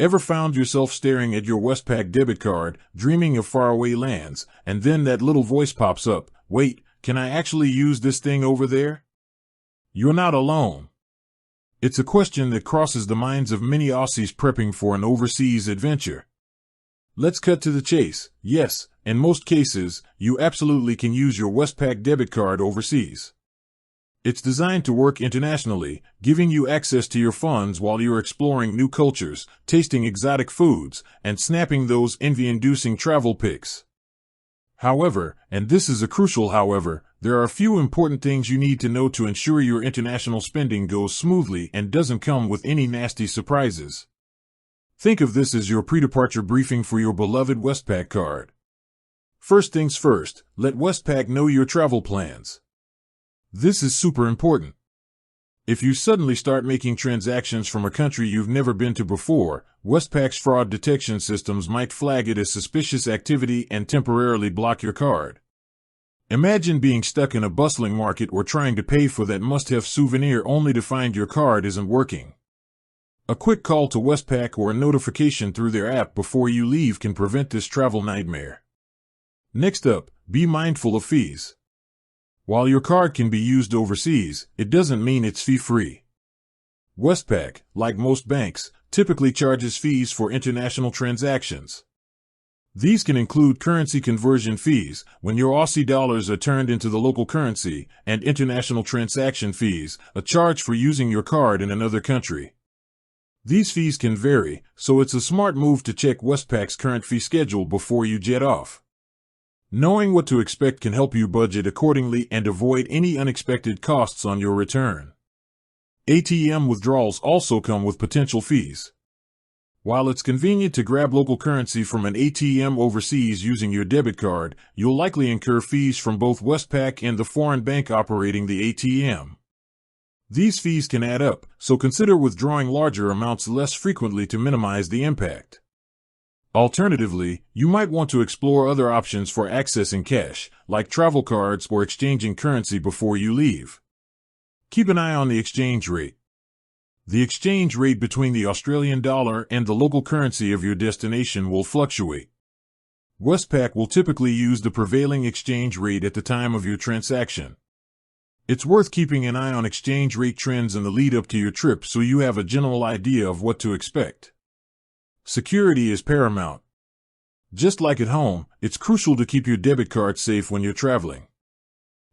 Ever found yourself staring at your Westpac debit card, dreaming of faraway lands, and then that little voice pops up, "Wait, can I actually use this thing over there?" You're not alone. It's a question that crosses the minds of many Aussies prepping for an overseas adventure. Let's cut to the chase. Yes, in most cases, you absolutely can use your Westpac debit card overseas. It's designed to work internationally, giving you access to your funds while you're exploring new cultures, tasting exotic foods, and snapping those envy-inducing travel pics. However, and this is a crucial however, there are a few important things you need to know to ensure your international spending goes smoothly and doesn't come with any nasty surprises. Think of this as your pre-departure briefing for your beloved Westpac card. First things first, let Westpac know your travel plans. This is super important. If you suddenly start making transactions from a country you've never been to before, Westpac's fraud detection systems might flag it as suspicious activity and temporarily block your card. Imagine being stuck in a bustling market or trying to pay for that must-have souvenir only to find your card isn't working. A quick call to Westpac or a notification through their app before you leave can prevent this travel nightmare. Next up, be mindful of fees. While your card can be used overseas, it doesn't mean it's fee-free. Westpac, like most banks, typically charges fees for international transactions. These can include currency conversion fees, when your Aussie dollars are turned into the local currency, and international transaction fees, a charge for using your card in another country. These fees can vary, so it's a smart move to check Westpac's current fee schedule before you jet off. Knowing what to expect can help you budget accordingly and avoid any unexpected costs on your return. ATM withdrawals also come with potential fees. While it's convenient to grab local currency from an ATM overseas using your debit card, you'll likely incur fees from both Westpac and the foreign bank operating the ATM. These fees can add up, so consider withdrawing larger amounts less frequently to minimize the impact. Alternatively, you might want to explore other options for accessing cash, like travel cards or exchanging currency before you leave. Keep an eye on the exchange rate. The exchange rate between the Australian dollar and the local currency of your destination will fluctuate. Westpac will typically use the prevailing exchange rate at the time of your transaction. It's worth keeping an eye on exchange rate trends in the lead up to your trip so you have a general idea of what to expect. Security is paramount. Just like at home, it's crucial to keep your debit card safe when you're traveling.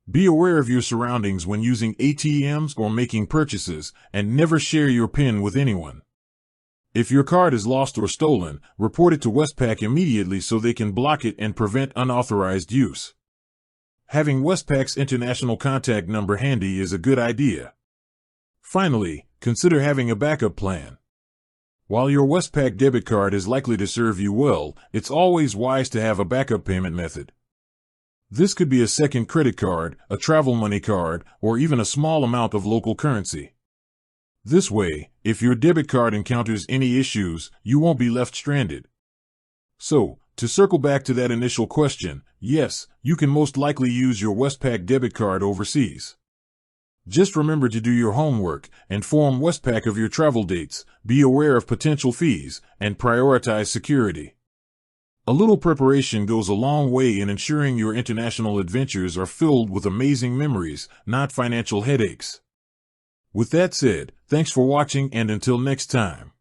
Be aware of your surroundings when using ATMs or making purchases, and never share your PIN with anyone. If your card is lost or stolen, report it to Westpac immediately so they can block it and prevent unauthorized use. Having Westpac's international contact number handy is a good idea. Finally, consider having a backup plan. While your Westpac debit card is likely to serve you well, it's always wise to have a backup payment method. This could be a second credit card, a travel money card, or even a small amount of local currency. This way, if your debit card encounters any issues, you won't be left stranded. So, to circle back to that initial question, yes, you can most likely use your Westpac debit card overseas. Just remember to do your homework, inform Westpac of your travel dates, be aware of potential fees, and prioritize security. A little preparation goes a long way in ensuring your international adventures are filled with amazing memories, not financial headaches. With that said, thanks for watching and until next time.